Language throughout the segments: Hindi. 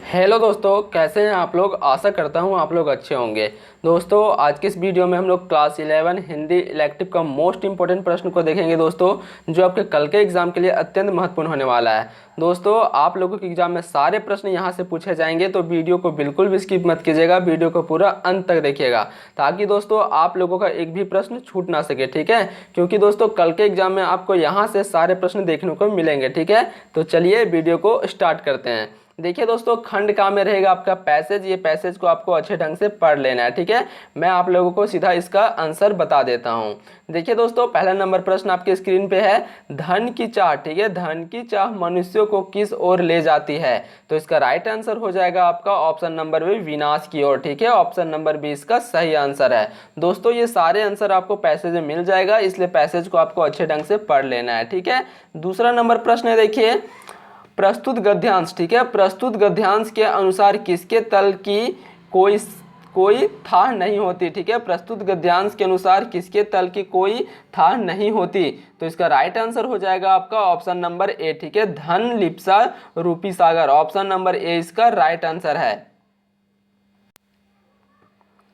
हेलो दोस्तों, कैसे हैं आप लोग। आशा करता हूं आप लोग अच्छे होंगे। दोस्तों आज की इस वीडियो में हम लोग क्लास 11 हिंदी इलेक्टिव का मोस्ट इंपॉर्टेंट प्रश्न को देखेंगे दोस्तों, जो आपके कल के एग्जाम के लिए अत्यंत महत्वपूर्ण होने वाला है। दोस्तों आप लोगों के एग्जाम में सारे प्रश्न यहां से पूछे जाएंगे, तो वीडियो को बिल्कुल भी स्किप मत कीजिएगा, वीडियो को पूरा अंत तक देखिएगा ताकि दोस्तों आप लोगों का एक भी प्रश्न छूट ना सके। ठीक है, क्योंकि दोस्तों कल के एग्जाम में आपको यहाँ से सारे प्रश्न देखने को मिलेंगे। ठीक है, तो चलिए वीडियो को स्टार्ट करते हैं। देखिए दोस्तों, खंड का में रहेगा आपका पैसेज। ये पैसेज को आपको अच्छे ढंग से पढ़ लेना है। ठीक है, मैं आप लोगों को सीधा इसका आंसर बता देता हूं। देखिए दोस्तों, पहला नंबर प्रश्न आपके स्क्रीन पे है, धन की चाह। ठीक है, धन की चाह मनुष्यों को किस ओर ले जाती है। तो इसका राइट आंसर हो जाएगा आपका ऑप्शन नंबर बी, विनाश की ओर। ठीक है, ऑप्शन नंबर बी इसका सही आंसर है। दोस्तों ये सारे आंसर आपको पैसेज में मिल जाएगा, इसलिए पैसेज को आपको अच्छे ढंग से पढ़ लेना है। ठीक है, दूसरा नंबर प्रश्न है, देखिए प्रस्तुत गद्यांश। ठीक है, प्रस्तुत गद्यांश के अनुसार किसके तल की कोई थाह नहीं होती। ठीक है, प्रस्तुत गद्यांश के अनुसार किसके तल की कोई थाह नहीं होती। तो इसका राइट आंसर हो जाएगा आपका ऑप्शन नंबर ए। ठीक है, धन लिप्सा रूपी सागर, ऑप्शन नंबर ए इसका राइट आंसर है।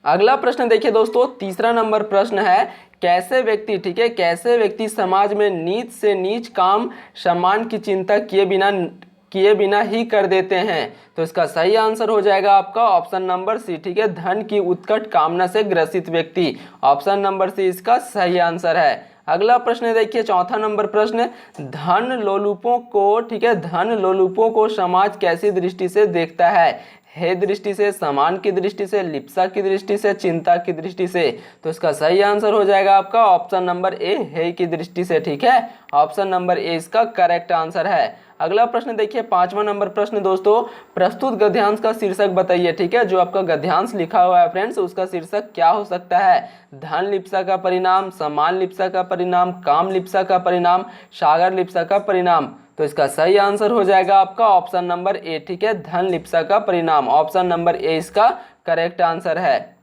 अगला प्रश्न देखिए दोस्तों, तीसरा नंबर प्रश्न है, कैसे व्यक्ति। ठीक है, कैसे व्यक्ति समाज में नीच से नीच काम सम्मान की चिंता किए बिना ही कर देते हैं। तो इसका सही आंसर हो जाएगा आपका ऑप्शन नंबर सी। ठीक है, धन की उत्कट कामना से ग्रसित व्यक्ति, ऑप्शन नंबर सी इसका सही आंसर है। अगला प्रश्न देखिए, चौथा नंबर प्रश्न, धन लोलुपों को। ठीक है, धन लोलुपों को समाज कैसी दृष्टि से देखता है। हे दृष्टि से, समान की दृष्टि से, लिप्सा की दृष्टि से, चिंता की दृष्टि से। तो इसका सही आंसर हो जाएगा आपका ऑप्शन नंबर ए, हे की दृष्टि से। ठीक है, ऑप्शन नंबर ए इसका करेक्ट आंसर है। अगला प्रश्न देखिए, पांचवा नंबर प्रश्न दोस्तों, प्रस्तुत गद्यांश का शीर्षक बताइए। ठीक है, जो आपका गद्यांश लिखा हुआ है फ्रेंड्स, उसका शीर्षक क्या हो सकता है। धन लिप्सा का परिणाम, समान लिप्सा का परिणाम, काम लिप्सा का परिणाम, सागर लिप्सा का परिणाम। तो इसका सही आंसर हो जाएगा आपका ऑप्शन नंबर ए। ठीक है, धन लिप्सा का परिणाम, ऑप्शन नंबर ए इसका करेक्ट आंसर है।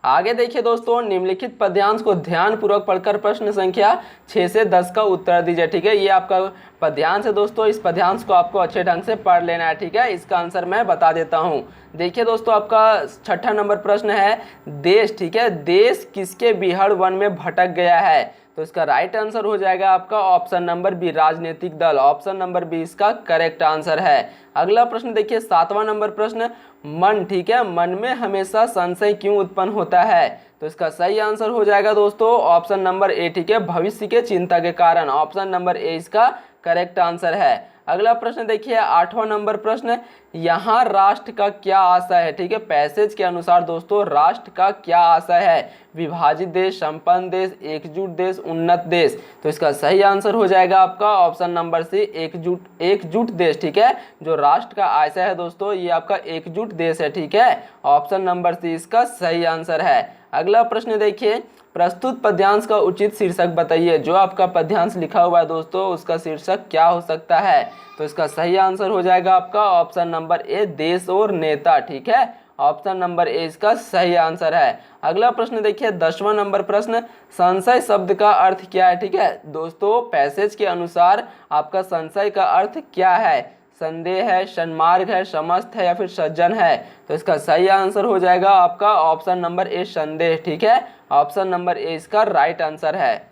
आगे देखिए दोस्तों, निम्नलिखित पद्यांश को ध्यानपूर्वक पढ़कर प्रश्न संख्या 6 से 10 का उत्तर दीजिए। ठीक है, ये आपका पद्यांश है दोस्तों, इस पद्यांश को आपको अच्छे ढंग से पढ़ लेना है। ठीक है, इसका आंसर मैं बता देता हूँ। देखिए दोस्तों, आपका छठा नंबर प्रश्न है, देश। ठीक है, देश किसके बीहड़ वन में भटक गया है। तो इसका राइट आंसर हो जाएगा आपका ऑप्शन नंबर बी, राजनीतिक दल, ऑप्शन नंबर बी इसका करेक्ट आंसर है। अगला प्रश्न देखिए, सातवां नंबर प्रश्न, मन। ठीक है, मन में हमेशा संशय क्यों उत्पन्न होता है। तो इसका सही आंसर हो जाएगा दोस्तों ऑप्शन नंबर ए। ठीक है, भविष्य के चिंता के कारण, ऑप्शन नंबर ए इसका करेक्ट आंसर है। अगला प्रश्न देखिए, आठवां नंबर प्रश्न, यहाँ राष्ट्र का क्या आशय है। ठीक है, पैसेज के अनुसार दोस्तों राष्ट्र का क्या आशय है। विभाजित देश, संपन्न देश, एकजुट देश, उन्नत देश। तो इसका सही आंसर हो जाएगा आपका ऑप्शन नंबर सी, एकजुट देश। ठीक है, जो राष्ट्र का आशय है दोस्तों, ये आपका एकजुट देश है। ठीक है, ऑप्शन नंबर सी इसका सही आंसर है। अगला प्रश्न देखिए, प्रस्तुत पद्यांश का उचित शीर्षक बताइए। जो आपका पद्यांश लिखा हुआ है दोस्तों, उसका शीर्षक क्या हो सकता है। तो इसका सही आंसर हो जाएगा आपका ऑप्शन नंबर ए, देश और नेता। ठीक है, ऑप्शन नंबर ए इसका सही आंसर है। अगला प्रश्न देखिए, 10वां नंबर प्रश्न, संशय शब्द का अर्थ क्या है। ठीक है दोस्तों, पैसेज के अनुसार आपका संशय का अर्थ क्या है। संदेह है, सन्मार्ग है, समस्त है या फिर सज्जन है। तो इसका सही आंसर हो जाएगा आपका ऑप्शन नंबर ए, संदेह। ठीक है, ऑप्शन नंबर ए इसका राइट आंसर है।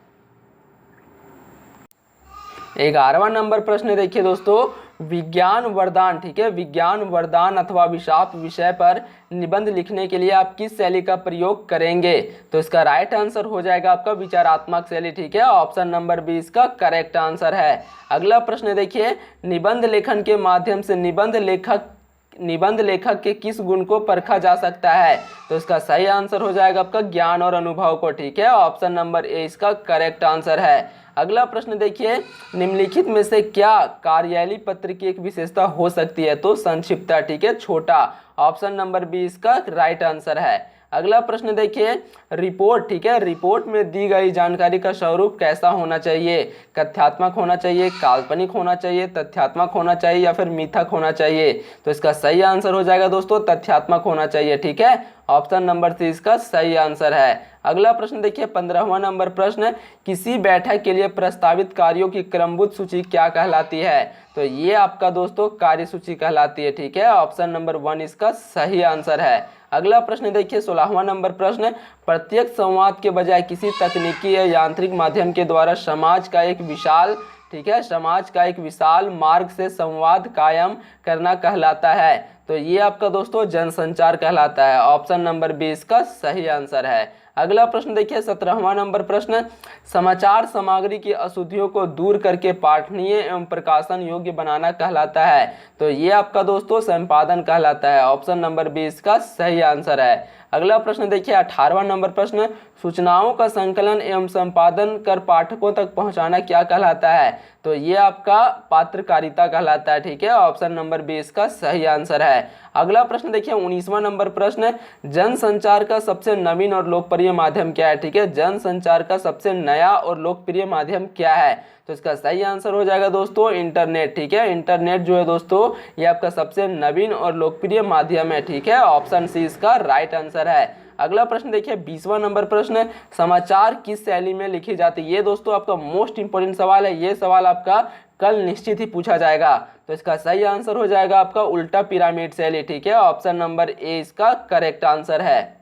11वां नंबर प्रश्न देखिए दोस्तों, विज्ञान वरदान। ठीक है, विज्ञान वरदान अथवा अभिशाप विषय पर निबंध लिखने के लिए आप किस शैली का प्रयोग करेंगे। तो इसका राइट आंसर हो जाएगा आपका विचारात्मक शैली। ठीक है, ऑप्शन नंबर बी इसका करेक्ट आंसर है। अगला प्रश्न देखिए, निबंध लेखन के माध्यम से निबंध लेखक के किस गुण को परखा जा सकता है। तो इसका सही आंसर हो जाएगा आपका ज्ञान और अनुभव को। ठीक है, ऑप्शन नंबर ए इसका करेक्ट आंसर है। अगला प्रश्न देखिए, निम्नलिखित में से क्या कार्यालय पत्र की एक विशेषता हो सकती है। तो संक्षिप्तता। ठीक है, छोटा, ऑप्शन नंबर बी इसका राइट आंसर है। अगला प्रश्न देखिए, रिपोर्ट, ठीक है, रिपोर्ट में दी गई जानकारी का स्वरूप कैसा होना चाहिए? कथ्यात्मक होना चाहिए, काल्पनिक होना चाहिए, तथ्यात्मक होना चाहिए या फिर मिथक होना चाहिए? तो इसका सही आंसर हो जाएगा दोस्तों तथ्यात्मक होना चाहिए, ठीक है। ऑप्शन नंबर सी इसका सही आंसर है। अगला प्रश्न देखिए 15वां नंबर प्रश्न, किसी बैठक के लिए प्रस्तावित कार्यों की क्रमबद्ध सूची क्या कहलाती है? तो ये आपका दोस्तों कार्य सूची कहलाती है, ठीक है। ऑप्शन नंबर 1 इसका सही आंसर है। अगला प्रश्न देखिए 16वां नंबर प्रश्न, प्रत्यक्ष संवाद के बजाय किसी तकनीकी या यांत्रिक माध्यम के द्वारा समाज का एक विशाल, ठीक है, समाज का एक विशाल मार्ग से संवाद कायम करना कहलाता है? तो ये आपका दोस्तों जनसंचार कहलाता है। ऑप्शन नंबर 20 का सही आंसर है। अगला प्रश्न देखिए 17वां नंबर प्रश्न, समाचार सामग्री की अशुद्धियों को दूर करके पाठनीय एवं प्रकाशन योग्य बनाना कहलाता है? तो ये आपका दोस्तों संपादन कहलाता है। ऑप्शन नंबर 20 का सही आंसर है। अगला प्रश्न देखिए 18वां नंबर प्रश्न, सूचनाओं का संकलन एवं संपादन कर पाठकों तक पहुंचाना क्या कहलाता है? तो ये आपका पत्रकारिता कहलाता है, ठीक है। ऑप्शन नंबर 20 का सही आंसर है। अगला प्रश्न देखिए 19वां नंबर प्रश्न, जनसंचार का सबसे नवीन और लोकप्रिय माध्यम क्या है? ठीक है, जनसंचार का सबसे नया और लोकप्रिय माध्यम क्या है? तो इसका सही आंसर हो जाएगा दोस्तों इंटरनेट, ठीक है। इंटरनेट जो है दोस्तों ये आपका सबसे नवीन और लोकप्रिय माध्यम है, ठीक है। ऑप्शन सी इसका राइट आंसर है। अगला प्रश्न देखिए 20वां नंबर प्रश्न, समाचार किस शैली में लिखी जाती है? ये दोस्तों आपका मोस्ट इंपोर्टेंट सवाल है। ये सवाल आपका कल निश्चित ही पूछा जाएगा। तो इसका सही आंसर हो जाएगा आपका उल्टा पिरामिड शैली, ठीक है। ऑप्शन नंबर ए इसका करेक्ट आंसर है।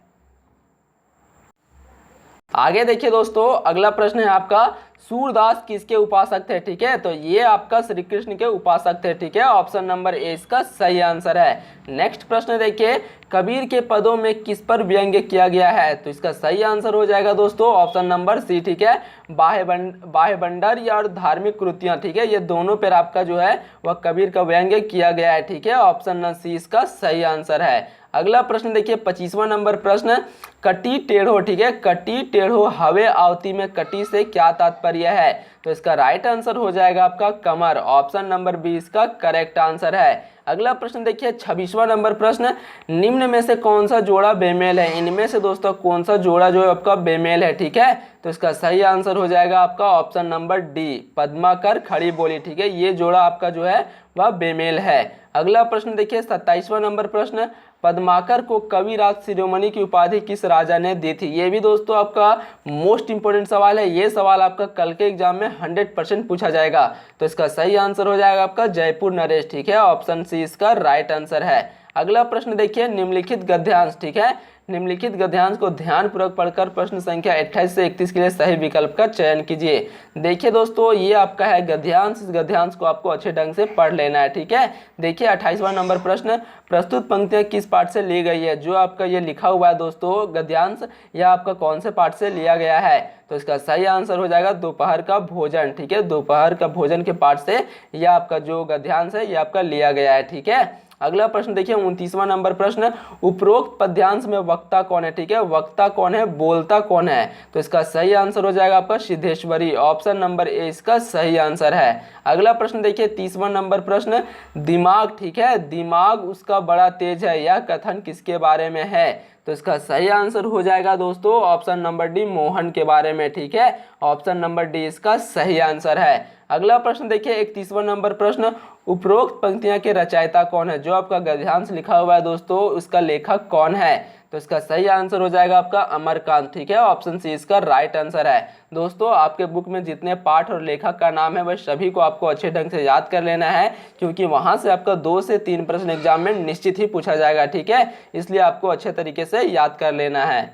आगे देखिए दोस्तों अगला प्रश्न है आपका, सूरदास किसके उपासक थे? ठीक है, तो ये आपका श्री कृष्ण के उपासक थे, ठीक है। ऑप्शन नंबर ए इसका सही आंसर है। नेक्स्ट प्रश्न देखिए, कबीर के पदों में किस पर व्यंग्य किया गया है? तो इसका सही आंसर हो जाएगा दोस्तों ऑप्शन नंबर सी, ठीक है। बाह्य बंडर या और धार्मिक कृतियां, ठीक है, ये दोनों पर आपका जो है वह कबीर का व्यंग्य किया गया है, ठीक है। ऑप्शन नंबर सी इसका सही आंसर है। अगला प्रश्न देखिए 25वां नंबर प्रश्न, कटी टेढ़ो, ठीक है, कटी टेढ़ो हवे आवती में कटी से क्या तात्पर्य है? तो इसका राइट आंसर हो जाएगा आपका कमर। ऑप्शन नंबर 20 का करेक्ट आंसर है। अगला प्रश्न देखिए 26वां नंबर प्रश्न, निम्न में से कौन सा जोड़ा बेमेल है? इनमें से दोस्तों कौन सा जोड़ा जो है आपका बेमेल है? ठीक है, तो इसका सही आंसर हो जाएगा आपका ऑप्शन नंबर डी, पद्माकर खड़ी बोली, ठीक है, ये जोड़ा आपका जो है वह बेमेल है। अगला प्रश्न देखिए 27वां नंबर प्रश्न, पद्माकर को कविराज शिरोमणि की उपाधि किस राजा ने दी थी? ये भी दोस्तों आपका मोस्ट इंपोर्टेंट सवाल है। ये सवाल आपका कल के एग्जाम में 100% पूछा जाएगा। तो इसका सही आंसर हो जाएगा आपका जयपुर नरेश, ठीक है। ऑप्शन सी इसका राइट आंसर है। अगला प्रश्न देखिए निम्नलिखित गद्यांश, ठीक है, निम्नलिखित गद्यांश को ध्यानपूर्वक पढ़कर प्रश्न संख्या 28 से 31 के लिए सही विकल्प का चयन कीजिए। देखिए दोस्तों ये आपका है गद्यांश, इस गद्यांश को आपको अच्छे ढंग से पढ़ लेना है, ठीक है। देखिए 28वां नंबर प्रश्न, प्रस्तुत पंक्तियां किस पाठ से ली गई है? जो आपका ये लिखा हुआ है दोस्तों गद्यांश, यह आपका कौन से पाठ से लिया गया है? तो इसका सही आंसर हो जाएगा दोपहर का भोजन, ठीक है, दोपहर का भोजन के पाठ से यह आपका जो गद्यांश है यह आपका लिया गया है, ठीक है। अगला प्रश्न देखिए 29वां नंबर प्रश्न, उपरोक्त पद्यांश में वक्ता कौन है? ठीक है, वक्ता कौन है, बोलता कौन है? तो इसका सही आंसर हो जाएगा आपका सिद्धेश्वरी। ऑप्शन नंबर ए इसका सही आंसर है। अगला प्रश्न देखिए 30वां नंबर प्रश्न, दिमाग, ठीक है, दिमाग उसका बड़ा तेज है, यह कथन किसके बारे में है? तो इसका सही आंसर हो जाएगा दोस्तों ऑप्शन नंबर डी, मोहन के बारे में, ठीक है। ऑप्शन नंबर डी इसका सही आंसर है। अगला प्रश्न देखिए 31वां नंबर प्रश्न, उपरोक्त पंक्तियां के रचयिता कौन है? जो आपका गद्यांश लिखा हुआ है दोस्तों उसका लेखक कौन है? तो इसका सही आंसर हो जाएगा आपका अमरकांत, ठीक है। ऑप्शन सी इसका राइट आंसर है। दोस्तों आपके बुक में जितने पाठ और लेखक का नाम है वह सभी को आपको अच्छे ढंग से याद कर लेना है, क्योंकि वहां से आपका 2 से 3 प्रश्न एग्जाम में निश्चित ही पूछा जाएगा, ठीक है, इसलिए आपको अच्छे तरीके से याद कर लेना है।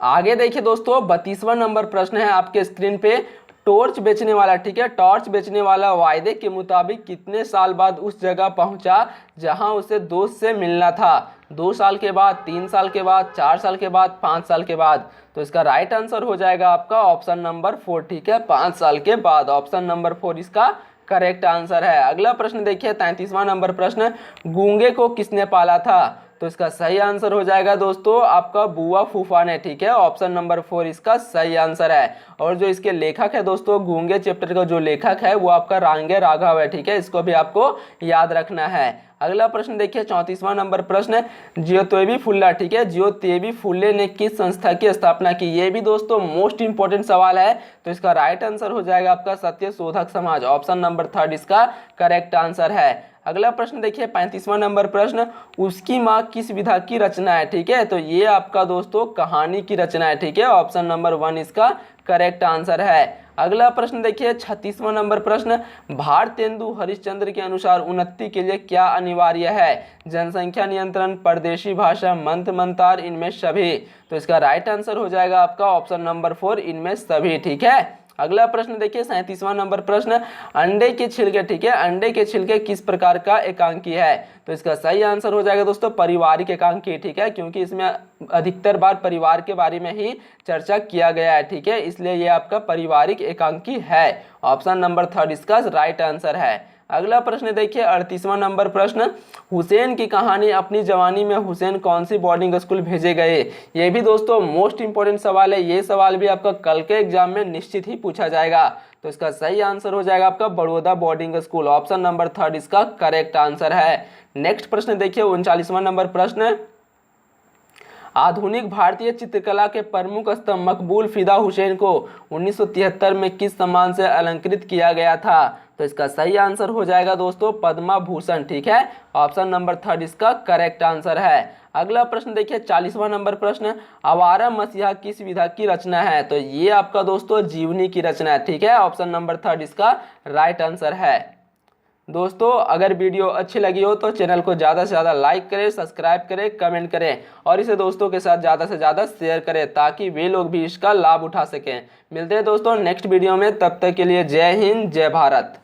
आगे देखिए दोस्तों 32वां नंबर प्रश्न है आपके स्क्रीन पे, टॉर्च बेचने वाला, ठीक है, टॉर्च बेचने वाला वायदे के मुताबिक कितने साल बाद उस जगह पहुंचा जहां उसे दोस्त से मिलना था? 2 साल के बाद, 3 साल के बाद, 4 साल के बाद, 5 साल के बाद? तो इसका राइट आंसर हो जाएगा आपका ऑप्शन नंबर 4, ठीक है, 5 साल के बाद। ऑप्शन नंबर 4 इसका करेक्ट आंसर है। अगला प्रश्न देखिए 33वां नंबर प्रश्न, गूंगे को किसने पाला था? तो इसका सही आंसर हो जाएगा दोस्तों आपका बुआ फूफा ने, ठीक है। ऑप्शन नंबर 4 इसका सही आंसर है। और जो इसके लेखक है दोस्तों गूंगे चैप्टर का जो लेखक है वो आपका रांगे राघव है, ठीक है, इसको भी आपको याद रखना है। अगला प्रश्न देखिए 34वां नंबर प्रश्न, ज्योतिबा फुल्ले, ठीक है, ज्योतिबा फुल्ले ने किस संस्था की स्थापना की? ये भी दोस्तों मोस्ट इंपॉर्टेंट सवाल है, तो इसका राइट आंसर हो जाएगा आपका सत्य शोधक समाज, ऑप्शन नंबर 3 इसका करेक्ट आंसर है। अगला प्रश्न देखिए 35वां नंबर प्रश्न, उसकी माँ किस विधा की रचना है? ठीक है, तो ये आपका दोस्तों कहानी की रचना है, ठीक है, ऑप्शन नंबर 1 इसका करेक्ट आंसर है। अगला प्रश्न देखिए 36वां नंबर प्रश्न, भारतेंदु हरिश्चंद्र के अनुसार उन्नति के लिए क्या अनिवार्य है? जनसंख्या नियंत्रण, परदेशी भाषा, मंत्र मंतार, इनमें सभी। तो इसका राइट आंसर हो जाएगा आपका ऑप्शन नंबर 4 इनमें सभी, ठीक है। अगला प्रश्न देखिए 37वां नंबर प्रश्न, अंडे के छिलके, ठीक है, अंडे के छिलके किस प्रकार का एकांकी है? तो इसका सही आंसर हो जाएगा दोस्तों पारिवारिक एकांकी, ठीक है, क्योंकि इसमें अधिकतर बार परिवार के बारे में ही चर्चा किया गया है, ठीक है, इसलिए ये आपका पारिवारिक एकांकी है, ऑप्शन नंबर 3 इसका राइट आंसर है। अगला प्रश्न देखिए 38वां नंबर प्रश्न, हुसैन की कहानी अपनी जवानी में हुसैन कौन सी बोर्डिंग स्कूल भेजे गए? ये भी दोस्तों मोस्ट इंपॉर्टेंट सवाल है, ये सवाल भी आपका कल के एग्जाम में निश्चित ही पूछा जाएगा, तो इसका सही आंसर हो जाएगा आपका Baroda boarding school, option number 3 इसका करेक्ट आंसर है। नेक्स्ट प्रश्न देखिए 39वां नंबर प्रश्न, आधुनिक भारतीय चित्रकला के प्रमुख स्तंभ मकबूल फिदा हुसैन को 1973 में किस सम्मान से अलंकृत किया गया था? तो इसका सही आंसर हो जाएगा दोस्तों पद्मा भूषण, ठीक है, ऑप्शन नंबर 3 इसका करेक्ट आंसर है। अगला प्रश्न देखिए 40वां नंबर प्रश्न, आवारा मसीहा किस विधा की रचना है? तो ये आपका दोस्तों जीवनी की रचना है, ठीक है, ऑप्शन नंबर 3 इसका राइट आंसर है। दोस्तों अगर वीडियो अच्छी लगी हो तो चैनल को ज़्यादा से ज़्यादा लाइक करें, सब्सक्राइब करें, कमेंट करें और इसे दोस्तों के साथ ज़्यादा से ज़्यादा शेयर करें ताकि वे लोग भी इसका लाभ उठा सकें। मिलते हैं दोस्तों नेक्स्ट वीडियो में, तब तक के लिए जय हिंद, जय भारत।